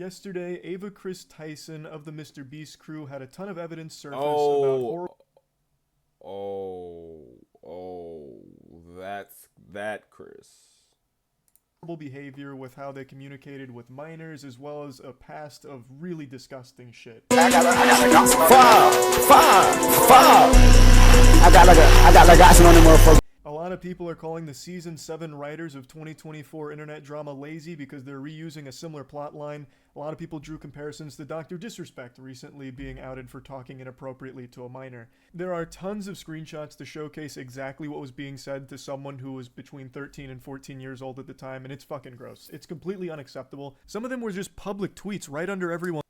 Yesterday, Ava Kris Tyson of the MrBeast crew had a ton of evidence surface about horrible. That's that, Chris. Behavior with how they communicated with minors, as well as a past of really disgusting shit. I got like action on the motherfucker. A lot of people are calling the season 7 writers of 2024 internet drama lazy because they're reusing a similar plot line. A lot of people drew comparisons to Dr. Disrespect recently being outed for talking inappropriately to a minor. There are tons of screenshots to showcase exactly what was being said to someone who was between 13 and 14 years old at the time, and it's fucking gross. It's completely unacceptable. Some of them were just public tweets right under everyone.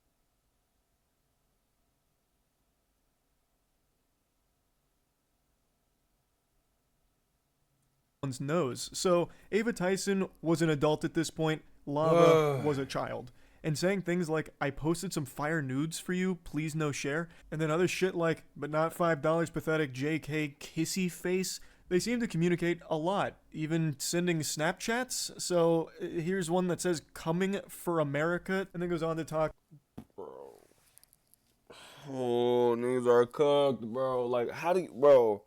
Nose. So Ava Tyson was an adult at this point. Lava was a child. And saying things like, I posted some fire nudes for you, please no share. And then other shit like, but not $5, pathetic JK kissy face. They seem to communicate a lot, even sending Snapchats. So here's one that says, coming for America, and then goes on to talk. Bro. Oh, niggas are cooked, bro. Like, how do you, bro?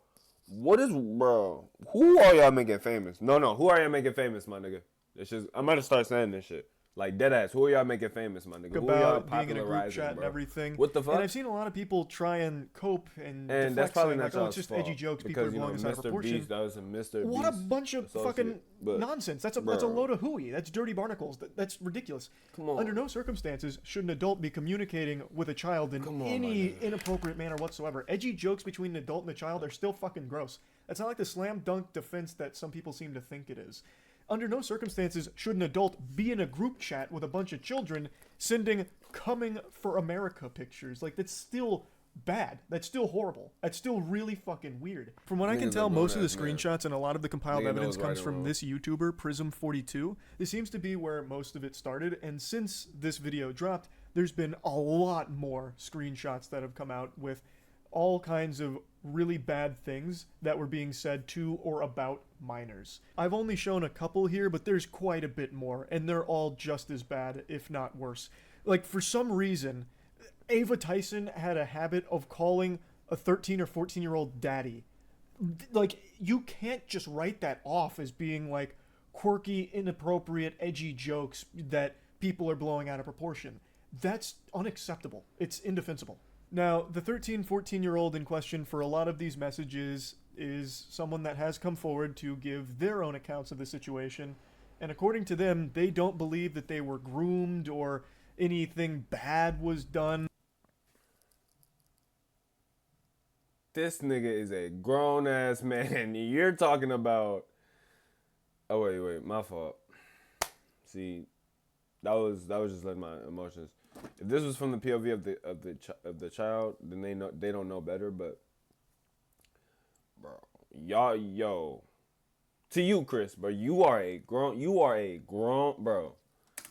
What is, bro? Who are y'all making famous? No, who are y'all making famous, my nigga? It's just, I'm gonna start saying this shit. Like, deadass, who are y'all making famous, my nigga? Who are y'all About being in a group chat and bro? everything. What the fuck? And I've seen a lot of people try and cope and that's probably not like, oh, it's just edgy jokes, people are because, blowing this out of proportion. Beast, that was a Mr. What a Beast bunch of fucking nonsense. That's a load of hooey. That's dirty barnacles. That's ridiculous. Come on. Under no circumstances should an adult be communicating with a child in any inappropriate manner whatsoever. Edgy jokes between an adult and a child are still fucking gross. That's not like the slam dunk defense that some people seem to think it is. Under no circumstances should an adult be in a group chat with a bunch of children sending coming for America pictures. Like, that's still bad. That's still horrible. That's still really fucking weird. From what I can tell, most of the screenshots and a lot of the compiled evidence comes from this YouTuber, Prism42. This seems to be where most of it started, and since this video dropped, there's been a lot more screenshots that have come out with all kinds of really bad things that were being said to or about minors. I've only shown a couple here, but there's quite a bit more, and they're all just as bad, if not worse. Like, for some reason, Ava Tyson had a habit of calling a 13 or 14-year-old daddy. Like, you can't just write that off as being, like, quirky, inappropriate, edgy jokes that people are blowing out of proportion. That's unacceptable. It's indefensible. Now, the 13, 14-year-old in question for a lot of these messages is someone that has come forward to give their own accounts of the situation, and according to them, they don't believe that they were groomed or anything bad was done. This nigga is a grown-ass man. You're talking about... Oh, wait, my fault. See, that was just like my emotions. If this was from the POV of the child, then they don't know better. But bro, yo, to you, Chris, bro, you are a grown, bro.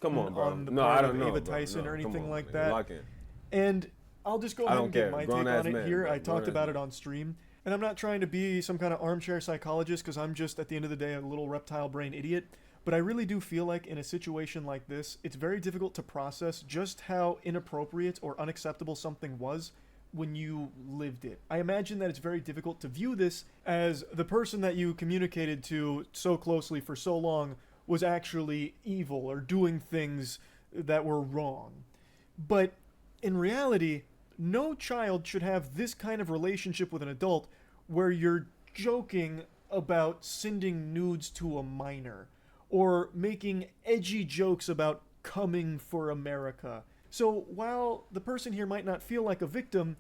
Come on, bro. No, I don't know Ava Tyson or anything like that. And I'll just go ahead and get my take on it here. I talked about it on stream, and I'm not trying to be some kind of armchair psychologist because I'm just, at the end of the day, a little reptile brain idiot. But I really do feel like in a situation like this, it's very difficult to process just how inappropriate or unacceptable something was when you lived it. I imagine that it's very difficult to view this as the person that you communicated to so closely for so long was actually evil or doing things that were wrong. But in reality, no child should have this kind of relationship with an adult where you're joking about sending nudes to a minor, or making edgy jokes about coming for America. So while the person here might not feel like a victim,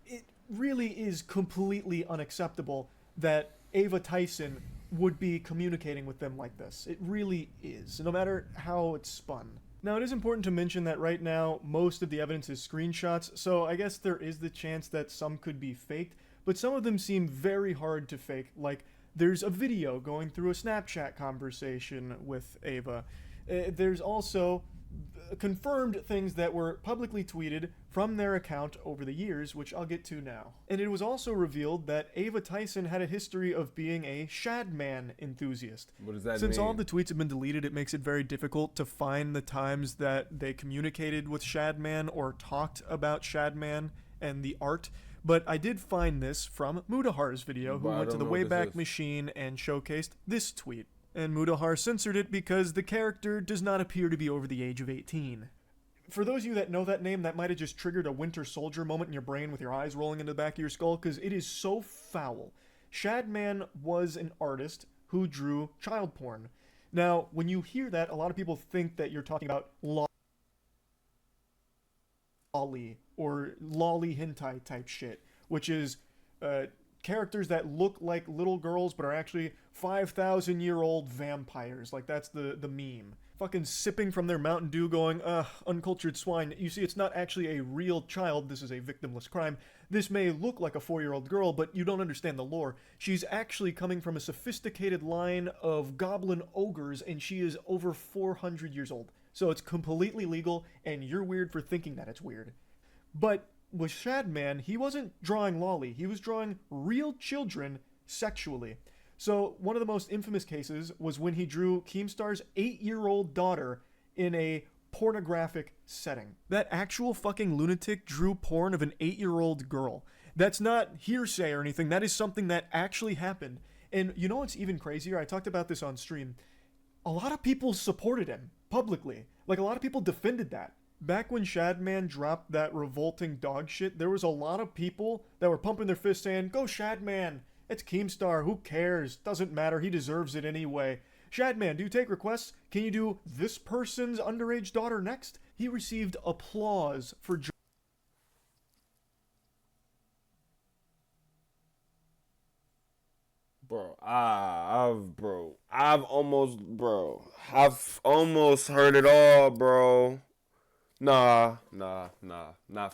it really is completely unacceptable that Ava Tyson would be communicating with them like this. It really is, no matter how it's spun. Now, it is important to mention that right now, most of the evidence is screenshots, so I guess there is the chance that some could be faked, but some of them seem very hard to fake, like there's a video going through a Snapchat conversation with Ava. There's also confirmed things that were publicly tweeted from their account over the years, which I'll get to now. And it was also revealed that Ava Tyson had a history of being a Shadman enthusiast. What does that mean? Since all the tweets have been deleted, it makes it very difficult to find the times that they communicated with Shadman or talked about Shadman and the art. But I did find this from Mudahar's video, who went to the Wayback Machine and showcased this tweet. And Mudahar censored it because the character does not appear to be over the age of 18. For those of you that know that name, that might have just triggered a Winter Soldier moment in your brain with your eyes rolling into the back of your skull, because it is so foul. Shadman was an artist who drew child porn. Now, when you hear that, a lot of people think that you're talking about lolly or lolly hentai type shit, which is characters that look like little girls but are actually 5,000-year-old vampires. Like, that's the meme. Fucking sipping from their Mountain Dew going, uncultured swine. You see, it's not actually a real child. This is a victimless crime. This may look like a 4-year-old girl, but you don't understand the lore. She's actually coming from a sophisticated line of goblin ogres, and she is over 400 years old. So it's completely legal, and you're weird for thinking that it's weird. But with Shadman, he wasn't drawing lolly. He was drawing real children sexually. So one of the most infamous cases was when he drew Keemstar's 8-year-old daughter in a pornographic setting. That actual fucking lunatic drew porn of an 8-year-old girl. That's not hearsay or anything. That is something that actually happened. And you know what's even crazier? I talked about this on stream. A lot of people supported him publicly. Like, a lot of people defended that. Back when Shadman dropped that revolting dog shit, there was a lot of people that were pumping their fists saying, "Go Shadman! It's Keemstar, who cares? Doesn't matter, he deserves it anyway. Shadman, do you take requests? Can you do this person's underage daughter next?" He received applause for I've almost heard it all, bro. Nah, not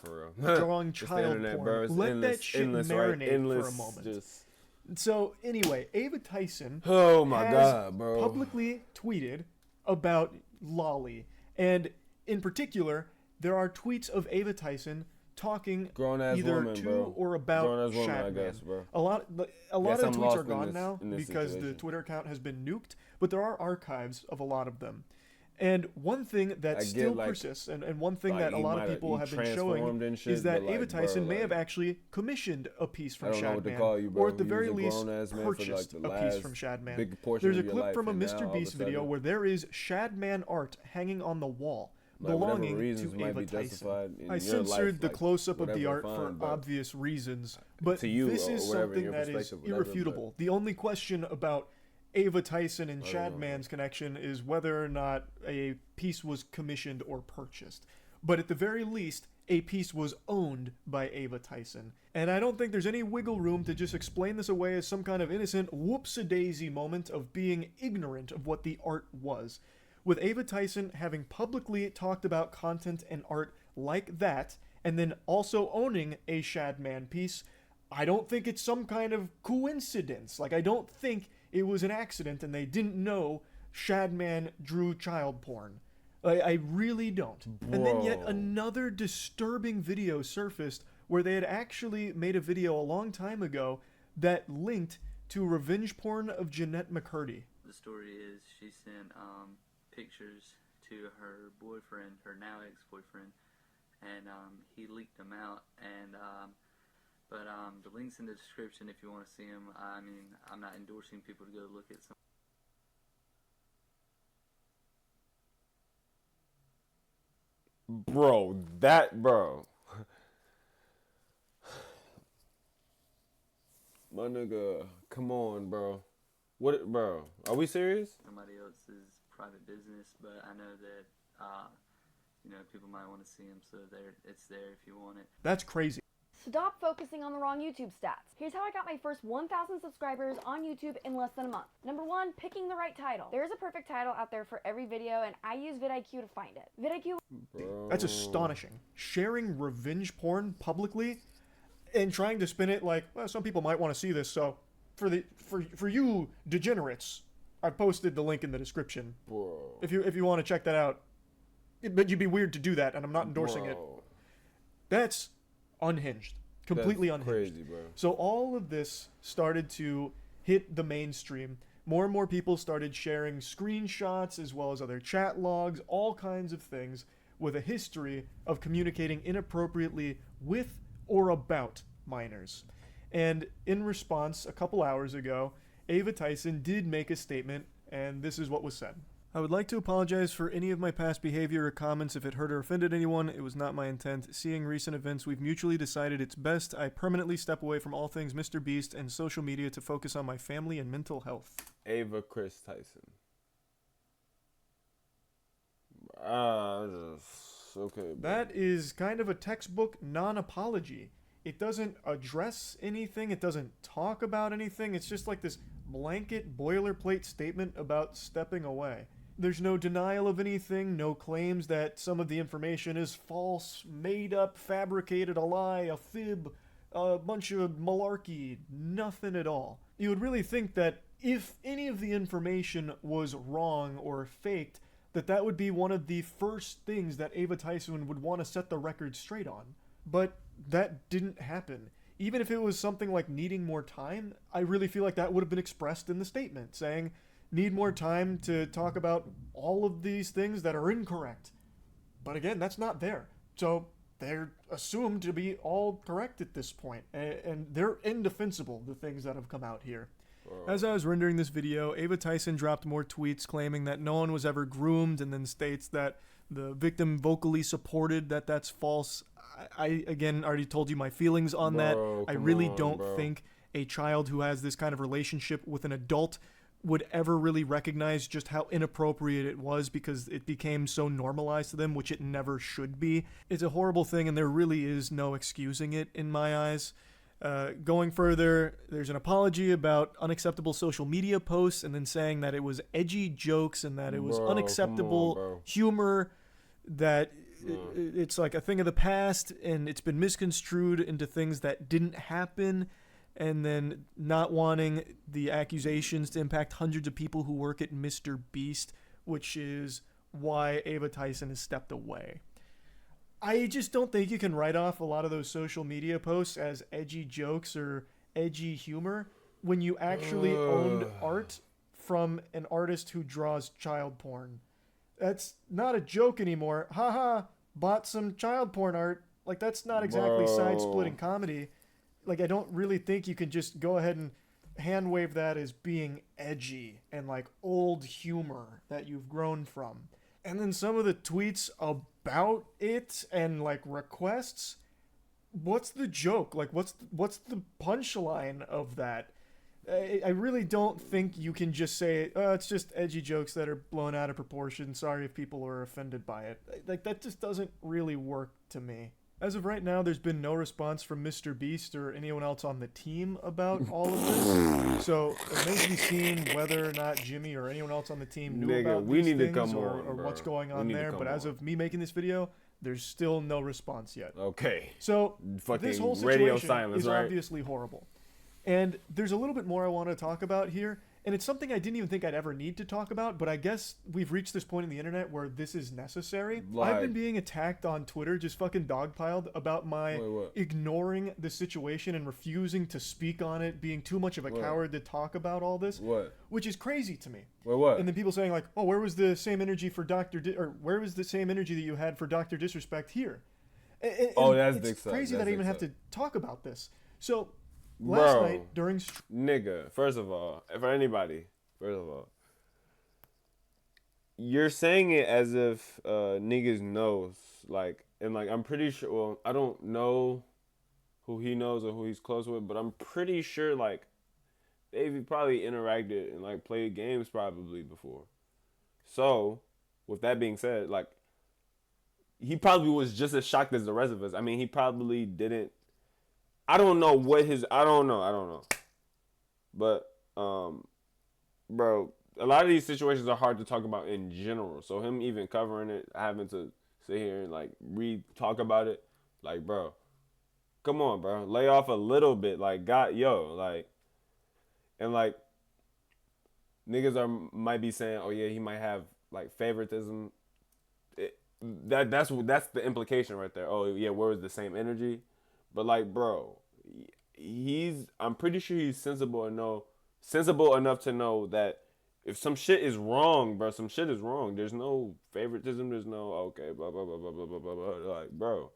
for real. drawing child porn. Bro. Let endless, that shit endless, marinate right? Endless, for a moment. Just... So anyway, Ava Tyson oh my has God, bro. publicly tweeted about lolly, and in particular, there are tweets of Ava Tyson talking either woman, to bro. or about Woman, Shadman. I guess, bro. A lot of the tweets are gone now in this because situation. the Twitter account has been nuked, but there are archives of a lot of them. And one thing that still persists, and one thing that a lot of people have been showing is that Ava Tyson may have actually commissioned a piece from Shadman, or at the very least purchased a piece from Shadman. There's a clip from a MrBeast video where there is Shadman art hanging on the wall, belonging to Ava Tyson. I censored the close-up of the art for obvious reasons, but this is something that is irrefutable. The only question about Ava Tyson and Shadman's connection is whether or not a piece was commissioned or purchased. But at the very least, a piece was owned by Ava Tyson. And I don't think there's any wiggle room to just explain this away as some kind of innocent whoops-a-daisy moment of being ignorant of what the art was. With Ava Tyson having publicly talked about content and art like that, and then also owning a Shadman piece, I don't think it's some kind of coincidence. Like, I don't think it was an accident and they didn't know Shadman drew child porn. I really don't. Bro. And then yet another disturbing video surfaced where they had actually made a video a long time ago that linked to revenge porn of Jeanette McCurdy. The story is she sent pictures to her boyfriend, her now ex-boyfriend, and he leaked them out, and but the link's in the description if you want to see them. I mean, I'm not endorsing people to go look at some. Bro. My nigga, come on, bro. What, bro? Are we serious? Somebody else's private business, but I know that, people might want to see them, so it's there if you want it. That's crazy. Stop focusing on the wrong YouTube stats. Here's how I got my first 1,000 subscribers on YouTube in less than a month. Number 1, picking the right title. There's a perfect title out there for every video, and I use vidIQ to find it. vidIQ. Bro. That's astonishing. Sharing revenge porn publicly and trying to spin it like, well, some people might want to see this, so for you degenerates, I posted the link in the description. Bro. If you want to check that out, but you'd be weird to do that, and I'm not endorsing it. Bro, That's unhinged. Completely that's unhinged. crazy, bro. So all of this started to hit the mainstream. More and more people started sharing screenshots as well as other chat logs, all kinds of things with a history of communicating inappropriately with or about minors. And in response, a couple hours ago, Ava Tyson did make a statement, and this is what was said. I would like to apologize for any of my past behavior or comments if it hurt or offended anyone. It was not my intent. Seeing recent events, we've mutually decided it's best I permanently step away from all things MrBeast and social media to focus on my family and mental health. Ava Kris Tyson. Okay. Bro. That is kind of a textbook non-apology. It doesn't address anything. It doesn't talk about anything. It's just like this blanket boilerplate statement about stepping away. There's no denial of anything, no claims that some of the information is false, made up, fabricated, a lie, a fib, a bunch of malarkey, nothing at all. You would really think that if any of the information was wrong or faked, that would be one of the first things that Ava Tyson would want to set the record straight on. But that didn't happen. Even if it was something like needing more time, I really feel like that would have been expressed in the statement, saying, need more time to talk about all of these things that are incorrect. But again, that's not there. So they're assumed to be all correct at this point, and they're indefensible, the things that have come out here. As I was rendering this video, Ava Tyson dropped more tweets claiming that no one was ever groomed, and then states that the victim vocally supported that that's false. I again already told you my feelings on that. I really don't think a child who has this kind of relationship with an adult would ever really recognize just how inappropriate it was because it became so normalized to them, which it never should be. It's a horrible thing, and there really is no excusing it in my eyes. Going further, there's an apology about unacceptable social media posts and then saying that it was edgy jokes and that it was unacceptable humor, that it's like a thing of the past and it's been misconstrued into things that didn't happen, and then not wanting the accusations to impact hundreds of people who work at MrBeast, which is why Ava Tyson has stepped away. I just don't think you can write off a lot of those social media posts as edgy jokes or edgy humor when you actually owned art from an artist who draws child porn. That's not a joke anymore. Haha, bought some child porn art. Like, that's not exactly side-splitting comedy. Like, I don't really think you can just go ahead and hand wave that as being edgy and like old humor that you've grown from. And then some of the tweets about it and like requests, what's the joke? Like, what's the punchline of that? I really don't think you can just say, oh, it's just edgy jokes that are blown out of proportion. Sorry if people are offended by it. Like, that just doesn't really work to me. As of right now, there's been no response from MrBeast or anyone else on the team about all of this. So it remains to be seen whether or not Jimmy or anyone else on the team knew about these things or what's going on there. But as of me making this video, there's still no response yet. Okay. So fucking this whole radio situation silence, is right? obviously horrible. And there's a little bit more I want to talk about here. And it's something I didn't even think I'd ever need to talk about, but I guess we've reached this point in the internet where this is necessary. I've been being attacked on Twitter, just fucking dogpiled, about my ignoring the situation and refusing to speak on it, being too much of a coward to talk about all this. Which is crazy to me. And then people saying like, oh, where was the same energy for where was the same energy that you had for Dr. Disrespect here? And it's crazy that I even have to talk about this. So last night during nigga, first of all, you're saying it as if niggas knows, like, and like I'm pretty sure, well, I don't know who he knows or who he's close with, but I'm pretty sure like they've probably interacted and like played games probably before. So with that being said, like he probably was just as shocked as the rest of us. I mean, he probably didn't. I don't know. But, bro, a lot of these situations are hard to talk about in general. So him even covering it, having to sit here and, like, talk about it, like, bro, come on, bro. Lay off a little bit. Like, and, like, niggas might be saying, oh, yeah, he might have, like, favoritism. that's the implication right there. Oh yeah, where was the same energy? But like, bro, I'm pretty sure he's sensible enough to know that if some shit is wrong, bro, some shit is wrong. There's no favoritism. There's no okay, blah blah blah blah blah blah blah blah. Like, bro,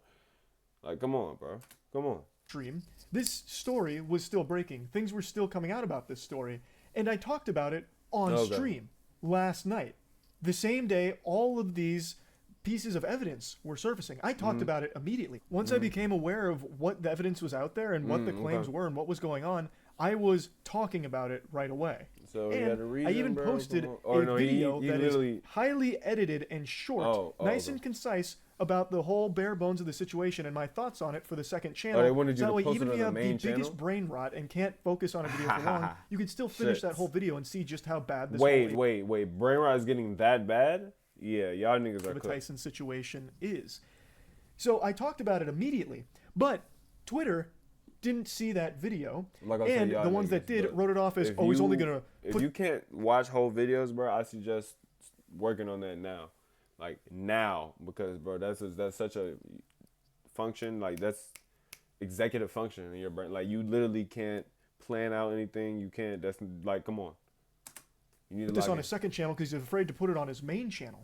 like, come on, bro, come on. Stream, this story was still breaking. Things were still coming out about this story, and I talked about it on stream last night. The same day, all of these pieces of evidence were surfacing. I talked about it immediately. Once I became aware of what the evidence was out there and what the claims were and what was going on, I was talking about it right away. So and he had a reason, I even bro, posted a video he that literally... is highly edited and short, nice and concise about the whole bare bones of the situation and my thoughts on it for the second channel. They wanted you so to that way, post even it if on you the have the main biggest channel? brain rot and can't focus on a video for long, you can still finish that whole video and see just how bad this wait, brain rot is getting that bad? Yeah, y'all niggas are the cooked. Tyson situation is. So I talked about it immediately, but Twitter didn't see that video, Like I said, and y'all the ones niggas, that did but wrote it off as, oh, he's only gonna If put... you can't watch whole videos, bro, I suggest working on that now. Like, now, because, bro, that's such a function, like, that's executive function in your brain. Like, you literally can't plan out anything. You can't, that's, like, come on. You need to put this log on in. his second channel because he's afraid to put it on his main channel.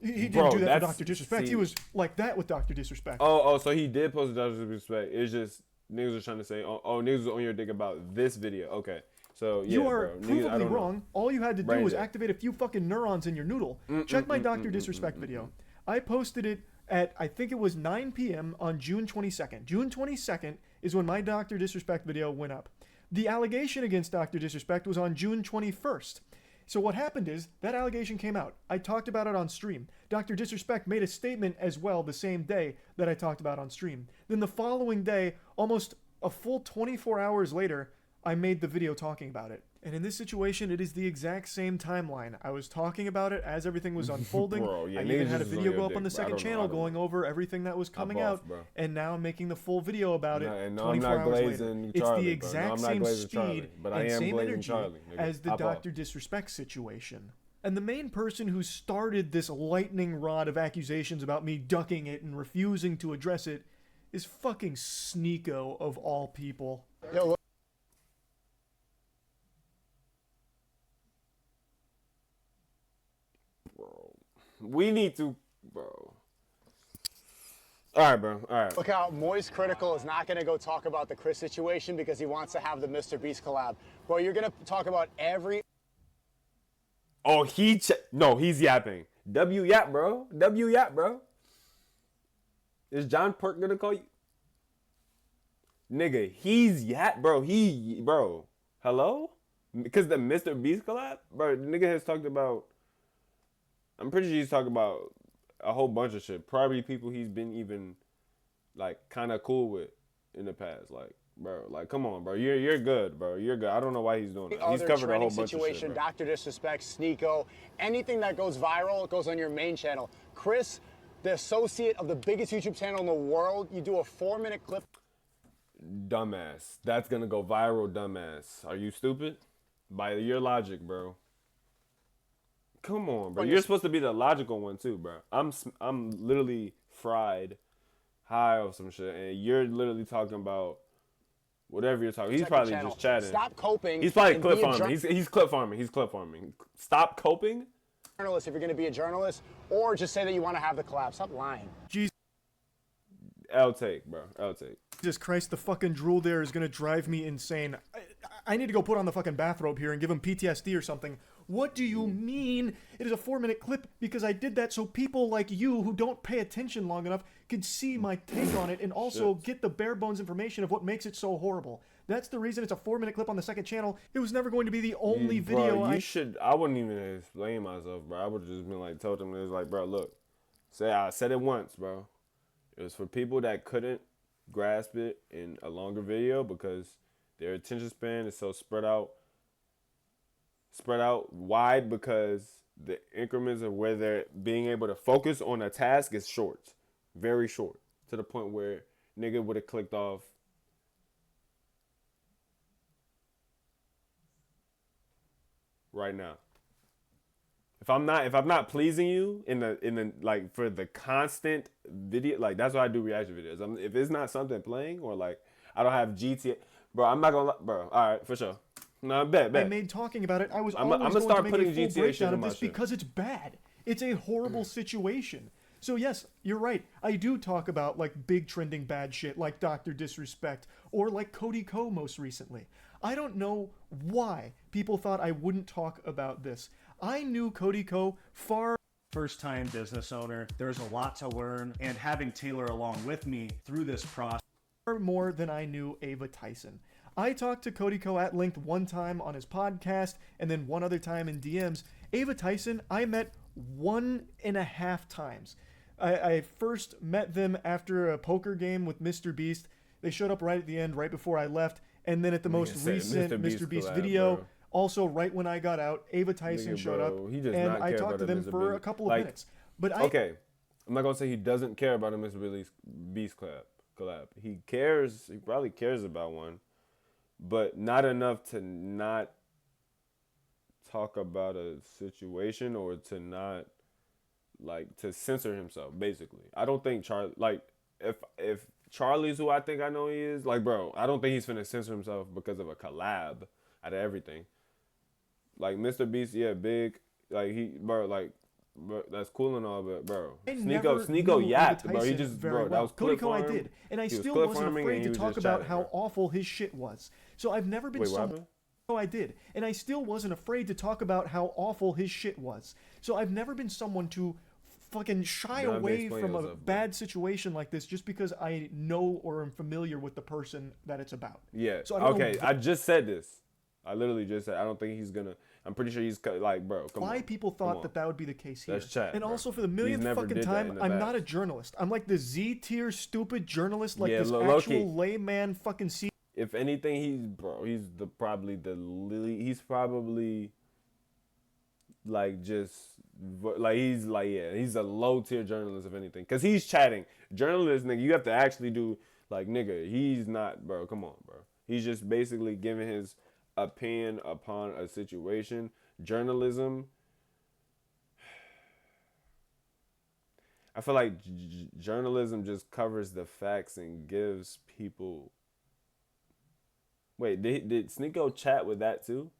He Bro, didn't do that for that's- Dr. Disrespect. see- He was like that with Dr. Disrespect. Oh, so he did post Dr. Disrespect. It's just, niggas was trying to say, oh, niggas was on your dick about this video. Okay. So, yeah, you are bro. Niggas, I provably don't wrong. know. All you had to do Brain was dead. activate a few fucking neurons in your noodle. Check my Dr. Disrespect video. I posted it at, I think it was 9 p.m. on June 22nd. June 22nd is when my Dr. Disrespect video went up. The allegation against Dr. Disrespect was on June 21st. So what happened is, that allegation came out. I talked about it on stream. Dr. Disrespect made a statement as well the same day that I talked about on stream. Then the following day, almost a full 24 hours later, I made the video talking about it. And in this situation, it is the exact same timeline. I was talking about it as everything was unfolding. Bro, yeah, I niggas even had a just on video your go up dick, on the bro. I second don't know, channel I don't going know. over everything that was coming off, out. bro. And now I'm making the full video about it And no, 24 I'm not hours glazing later. It's Charlie, the bro. No, exact I'm not same glazing speed Charlie, but I and am same glazing energy Charlie, nigga. as the Hop off. Dr. Disrespect situation. And the main person who started this lightning rod of accusations about me ducking it and refusing to address it is fucking Sneeko of all people. Yo, look. Bro. We need to, bro. All right, bro. All right. Look how Moist Critical is not going to go talk about the Chris situation because he wants to have the MrBeast collab. Bro, you're going to talk about every... Oh, no, he's yapping. W yap, bro. W yap, bro. Is John Perk gonna call you? Nigga, he's yap, bro. Bro. Hello? Because the MrBeast collab? Bro, the nigga has talked about, I'm pretty sure he's talking about a whole bunch of shit. Probably people he's been even, like, kind of cool with in the past. Like, bro, like, come on, bro. You're good, bro. You're good. I don't know why he's doing that. He's other covered a whole trending bunch situation, of shit, bro. Dr. Disrespect, Sneeko, anything that goes viral goes on your main channel. Chris, the associate of the biggest YouTube channel in the world, you do a 4-minute clip. Dumbass. That's gonna go viral, dumbass. Are you stupid? By your logic, bro. Come on, bro. You're supposed to be the logical one too, bro. I'm literally fried, high off some shit, and you're literally talking about whatever you're talking. He's Check probably your channel. just chatting. Stop coping. He's probably and clip be a farming. He's clip farming. He's clip farming. Stop coping. journalist if you're going to be a journalist, or just say that you want to have the collab. Stop lying. L take, bro. L take. Jesus Christ, the fucking drool there is gonna drive me insane. I need to go put on the fucking bathrobe here and give him PTSD or something. What do you mean it is a 4-minute clip? Because I did that so people like you who don't pay attention long enough could see my take on it and also get the bare bones information of what makes it so horrible. That's the reason it's a 4-minute clip on the second channel. It was never going to be the only video I wouldn't even explain myself, bro. I would have just been like, told them, it was like, bro, look, I said it once, bro. It was for people that couldn't grasp it in a longer video because their attention span is so spread out wide because the increments of where they're being able to focus on a task is short, very short, to the point where nigga would have clicked off right now. if I'm not pleasing you in the like for the constant video, like that's why I do reaction videos. If it's not something playing or like I don't have GTA, bro, I'm not gonna bro. All right, for sure. No, bet. I made talking about it. I was I'm always gonna going start to make putting a full GTA shit breakdown in of my this shit. because it's bad. It's a horrible situation. So yes, you're right. I do talk about like big trending bad shit like Dr. Disrespect or like Cody Ko most recently. I don't know why people thought I wouldn't talk about this. I knew Cody Ko far First-time business owner. There's a lot to learn, and having Taylor along with me through this process. more than I knew Ava Tyson. I talked to Cody Ko at length one time on his podcast and then one other time in DMs. Ava Tyson, I met 1.5 times. I first met them after a poker game with MrBeast. They showed up right at the end, right before I left. And then at the most recent MrBeast video, bro. Also right when I got out, Ava Tyson showed up. And I talked to them for a couple of minutes. But okay, I'm not gonna say he doesn't care about a MrBeast collab. He cares. He probably cares about one, but not enough to not talk about a situation or to not like to censor himself. Basically, I don't think Charlie like if Charlie's who I think I know he is, like bro, I don't think he's finna censor himself because of a collab out of everything. Like MrBeast, yeah, big. Like he, bro, that's cool and all, but bro, Sneeko yapped, bro. He just, bro, that was Cody Ko I did, and I still wasn't afraid to talk about how awful his shit was. So I've never been someone. Oh, I did, and I still wasn't afraid to talk about how awful his shit was. So I've never been someone to fucking shy away from a bad situation like this just because I know or am familiar with the person that it's about. Yeah. So I just said this. I literally just said I don't think he's gonna. I'm pretty sure he's like, bro. Come Why on, people thought that would be the case here. That's chat, and bro. also for the millionth fucking time, I'm not a journalist. I'm like the Z tier stupid journalist, like this actual layman fucking C. If anything, he's probably like just like he's a low tier journalist if anything, because he's chatting. Journalist, nigga, you have to actually do like, nigga, he's not, bro. Come on, bro. He's just basically giving his opinion upon a situation. Journalism, I feel like journalism just covers the facts and gives people. Wait, did Sneeko chat with that too?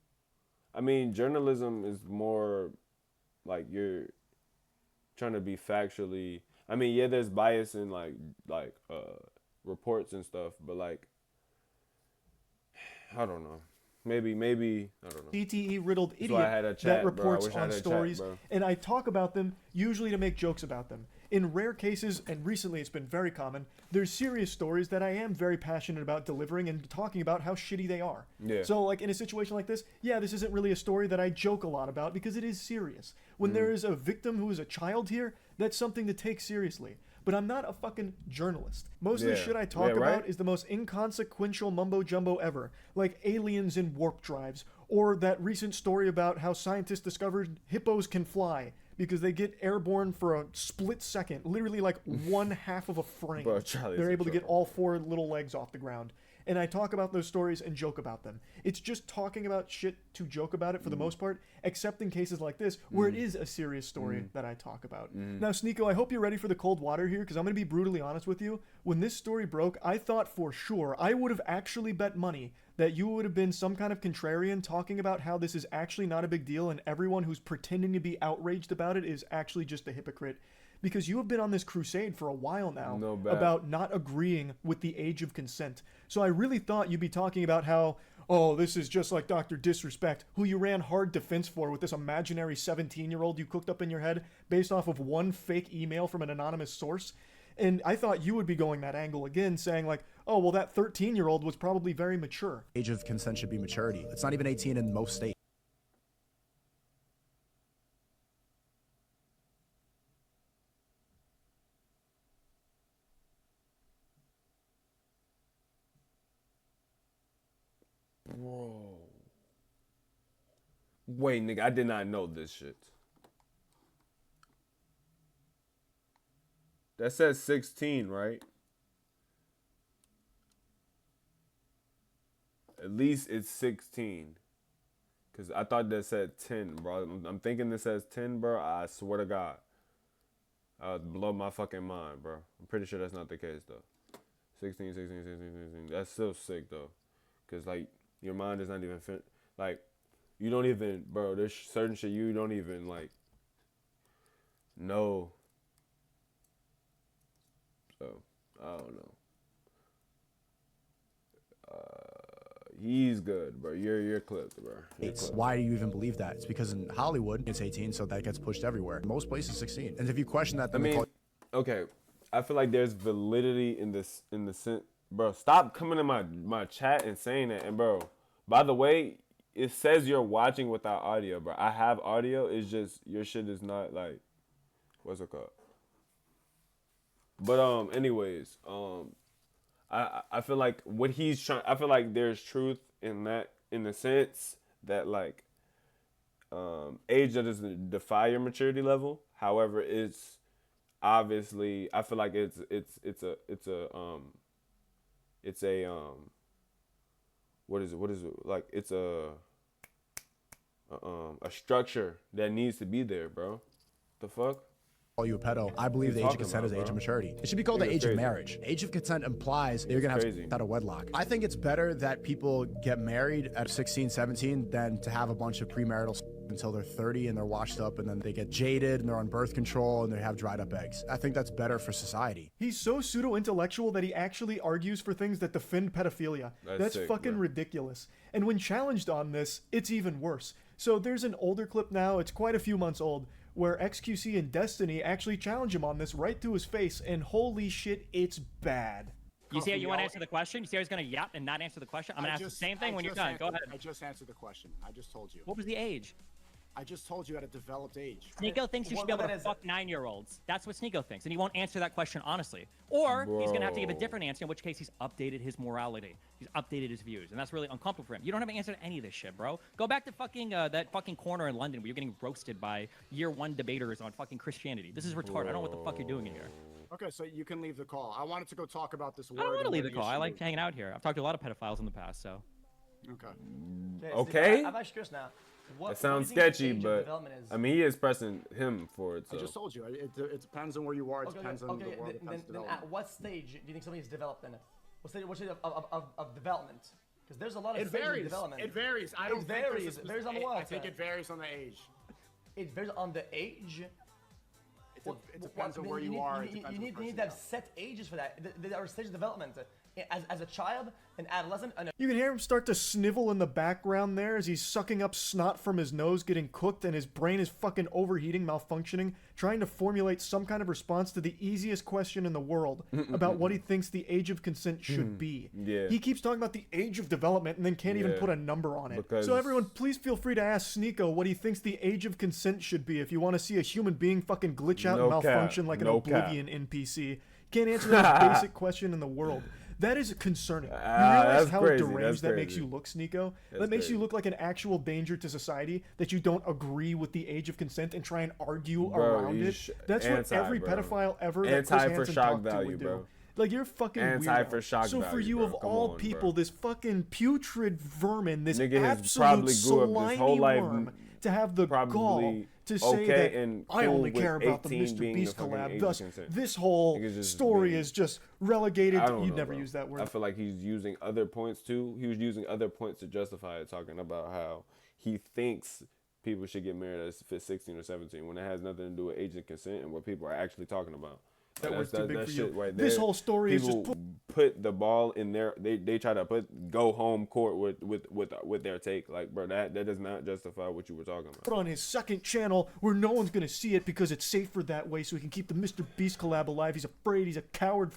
I mean, journalism is more like you're trying to be factually. I mean, yeah, there's bias in like reports and stuff, but like, I don't know. Maybe I don't know. CTE riddled idiot chat, that reports on chat, stories, and I talk about them usually to make jokes about them. In rare cases, and recently it's been very common, there's serious stories that I am very passionate about delivering and talking about how shitty they are. Yeah. So like in a situation like this, yeah, this isn't really a story that I joke a lot about because it is serious. When there is a victim who is a child here, that's something to take seriously. But I'm not a fucking journalist. Most of the shit I talk about is the most inconsequential mumbo jumbo ever, like aliens in warp drives, or that recent story about how scientists discovered hippos can fly because they get airborne for a split second, literally like one half of a frame. Bro, they're able to get all four little legs off the ground. And I talk about those stories and joke about them. It's just talking about shit to joke about it for the most part, except in cases like this where it is a serious story that I talk about. Now, Sneeko, I hope you're ready for the cold water here because I'm going to be brutally honest with you. When this story broke, I thought for sure I would have actually bet money that you would have been some kind of contrarian talking about how this is actually not a big deal and everyone who's pretending to be outraged about it is actually just a hypocrite. Because you have been on this crusade for a while now about not agreeing with the age of consent. So I really thought you'd be talking about how, oh, this is just like Dr. Disrespect, who you ran hard defense for with this imaginary 17-year-old you cooked up in your head based off of one fake email from an anonymous source. And I thought you would be going that angle again, saying like, oh, well, that 13-year-old was probably very mature. Age of consent should be maturity. It's not even 18 in most states. Bro. Wait, nigga, I did not know this shit. That says 16, right? At least it's 16. Cause I thought that said 10, bro. I'm thinking this says 10, bro. I swear to God. I'd blow my fucking mind, bro. I'm pretty sure that's not the case, though. 16, 16, 16, 16. That's still sick, though. Cause, like, your mind is not even like, you don't even, bro, there's certain shit you don't even, like, know. So, I don't know. He's good, bro. You're clipped, bro. Why do you even believe that? It's because in Hollywood, it's 18, so that gets pushed everywhere. Most places, 16. And if you question that, then okay. I feel like there's validity in this, in the sense, bro. Stop coming in my chat and saying that. And bro, by the way, it says you're watching without audio, bro. I have audio. It's just your shit is not like, what's it called? But anyways, I feel like what he's trying. I feel like there's truth in that, in the sense that like, age doesn't define your maturity level. However, it's obviously, I feel like it's a what is it like? It's a structure that needs to be there, bro. The fuck? Call you a pedo. I believe the age of consent is the age of maturity. It should be called the age of marriage. Age of consent implies that you're going to have out of wedlock. I think it's better that people get married at 16, 17 than to have a bunch of premarital until they're 30 and they're washed up and then they get jaded and they're on birth control and they have dried up eggs. I think that's better for society. He's so pseudo-intellectual that he actually argues for things that defend pedophilia. That's sick, fucking bro. Ridiculous. And when challenged on this, it's even worse. So there's an older clip now, it's quite a few months old, where XQC and Destiny actually challenge him on this right to his face, and holy shit, it's bad. You see how you want to answer the question? You see how he's going to yap and not answer the question? I'm going to ask the same thing when you're done. Go ahead. I just answered the question. I just told you. What was the age? I just told you at a developed age. Sneeko thinks you should be able to fuck 9-year-olds. That's what Sneeko thinks, and he won't answer that question honestly. Or he's going to have to give a different answer, in which case he's updated his morality. He's updated his views, and that's really uncomfortable for him. You don't have an answer to any of this shit, bro. Go back to fucking that fucking corner in London where you're getting roasted by year 1 debaters on fucking Christianity. This is retarded. I don't know what the fuck you're doing in here. Okay, so you can leave the call. I wanted to go talk about this word. I don't want to leave the call. I like hanging out here. I've talked to a lot of pedophiles in the past, so. Okay. I'm actually curious now. It sounds sketchy, but I mean, he is pressing him for it. So. I just told you. It depends on where you are. It depends on the world. Then at what stage do you think somebody's developed in it? What stage of development? Because there's a lot of stages of development. It varies. It varies on the what? I think it varies on the age. It varies on the age? It depends on where you are. You need to have set ages for that. There are stages of development. As a child, an adolescent, you can hear him start to snivel in the background there as he's sucking up snot from his nose, getting cooked, and his brain is fucking overheating, malfunctioning, trying to formulate some kind of response to the easiest question in the world about what he thinks the age of consent should be. Yeah. He keeps talking about the age of development and then can't even put a number on it. So everyone, please feel free to ask Sneeko what he thinks the age of consent should be if you want to see a human being fucking glitch out and malfunction like an Oblivion NPC. Can't answer the most basic question in the world. That is concerning. You realize how deranged that makes you look, Sneeko? That makes you look like an actual danger to society, that you don't agree with the age of consent and try and argue around it. That's what every pedophile ever that Chris Hansen talked to would do. Like, you're fucking weird. So for you, of all people, this fucking putrid vermin, this absolute slimy worm, to have the gall to say that I only care about the MrBeast collab. Thus, this whole story is just relegated. You'd never use that word. I feel like he's using other points too. He was using other points to justify it, talking about how he thinks people should get married at 16 or 17 when it has nothing to do with age and consent and what people are actually talking about. That was too big for you. Right this whole story is just put the ball in there. They try to go home court with their take. Like, bro, that does not justify what you were talking about. Put on his second channel where no one's gonna see it because it's safer that way, so he can keep the MrBeast collab alive. He's afraid. He's a coward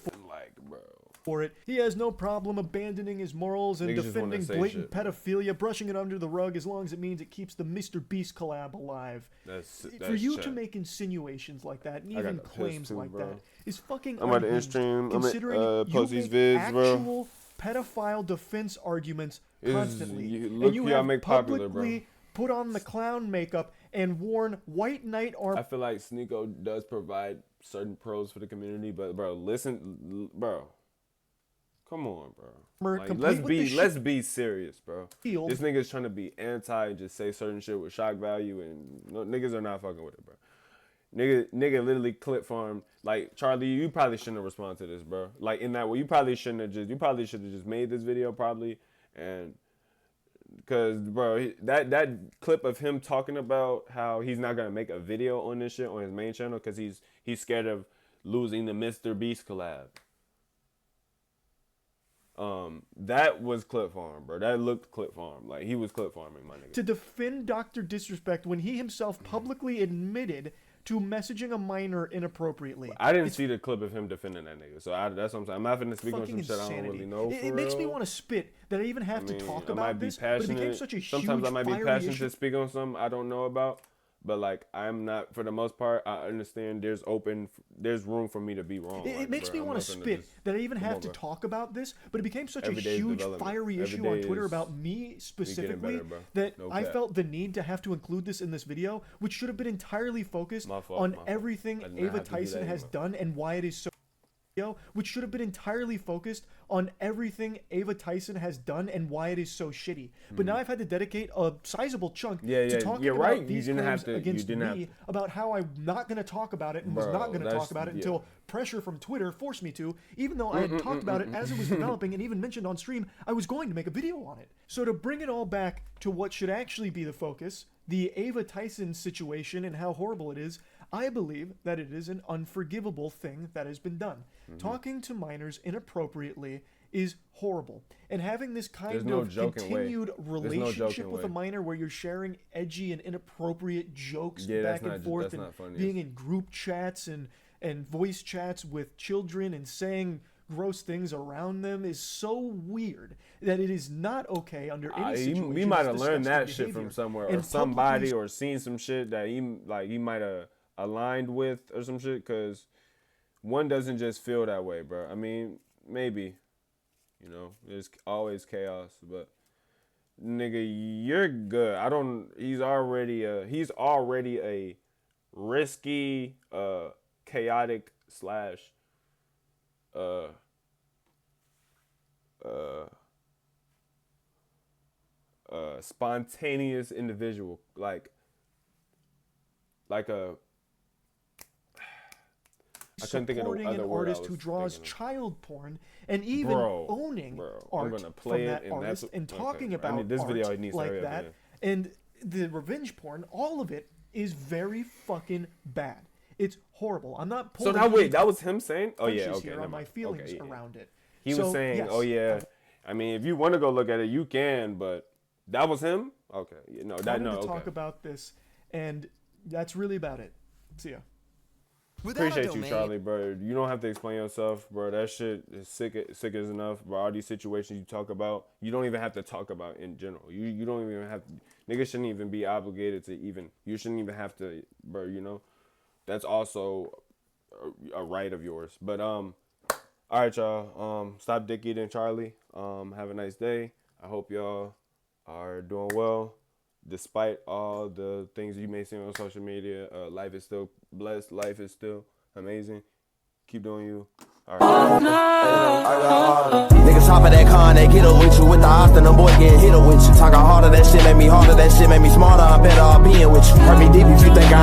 for it. He has no problem abandoning his morals and defending blatant pedophilia, brushing it under the rug as long as it means it keeps the MrBeast collab alive. That's for you to make insinuations like that and even claims like that is fucking I'm about to in-stream. Considering post you these make vids, actual pedophile defense arguments constantly, and you have publicly put on the clown makeup and worn white knight armor. I feel like Sneeko does provide certain pros for the community, but bro, listen, bro. Come on, bro. Like, complete let's be serious, bro. Field. This nigga's trying to be anti and just say certain shit with shock value, and no, niggas are not fucking with it, bro. Nigga literally clip farmed. Like, Charlie, you probably shouldn't have responded to this, bro. Like, in that way, you probably should have just made this video, probably, and because, bro, that clip of him talking about how he's not gonna make a video on this shit on his main channel because he's scared of losing the MrBeast collab. That was clip farm, bro. That looked clip farm. Like, he was clip farming, my nigga. To defend Dr. Disrespect when he himself publicly admitted to messaging a minor inappropriately. I didn't see the clip of him defending that nigga, so that's what I'm saying. I'm not finna speak on some shit I don't really know. It makes me want to spit that I even have to talk about this. But it became such a huge, sometimes I might be passionate issue. to speak on something I don't know about. But, like, I'm not, for the most part, I understand there's room for me to be wrong. It makes me want to spit that I even have to talk about this, but it became such a huge, fiery issue on Twitter about me specifically that I felt the need to have to include this in this video, which should have been entirely focused on everything Ava Tyson has done and why it is so... which should have been entirely focused on everything Ava Tyson has done and why it is so shitty. But now I've had to dedicate a sizable chunk to talking about these claims against me, about how I'm not going to talk about it and was not going to talk about it until pressure from Twitter forced me to, even though I had talked about it as it was developing and even mentioned on stream, I was going to make a video on it. So to bring it all back to what should actually be the focus, the Ava Tyson situation and how horrible it is, I believe that it is an unforgivable thing that has been done. Talking to minors inappropriately is horrible. And having this kind of continued relationship with a minor where you're sharing edgy and inappropriate jokes back and forth and being in group chats and voice chats with children and saying gross things around them is so weird that it is not okay under any situation. We might have learned that shit from somewhere or somebody or seen some shit that he might have aligned with or some shit, because one doesn't just feel that way, bro. I mean, maybe, you know, there's always chaos, but nigga, you're good. He's already a risky, chaotic slash spontaneous individual, like a I couldn't think of the other word. An artist who draws child porn and even owning art from that artist and talking about this video needs like that. And the revenge porn, all of it is very fucking bad. It's horrible. I'm not pulling. So now wait, that was him saying? Oh yeah, okay. Here on my feelings around it. He was saying, yes, "Oh yeah." I mean, if you want to go look at it, you can. But that was him. Okay, no, that no. To talk about this, and that's really about it. See ya. Appreciate you, Charlie, bro. You don't have to explain yourself, bro. That shit is sick as enough, bro. All these situations you talk about, you don't even have to talk about in general. You don't even have to, niggas shouldn't even be obligated to even, you shouldn't even have to, bro, you know. That's also a right of yours. But, all right, y'all. Stop dick eating, Charlie. Have a nice day. I hope y'all are doing well. Despite all the things you may see on social media, life is still blessed. Life is still amazing. Keep doing you. All right. Niggas hop of that con, they get up with you with the odds, and them boy getting hit up with you. Talking harder, that shit make me harder, that shit make me smarter. I better all being with you. Hurt me deep if you think I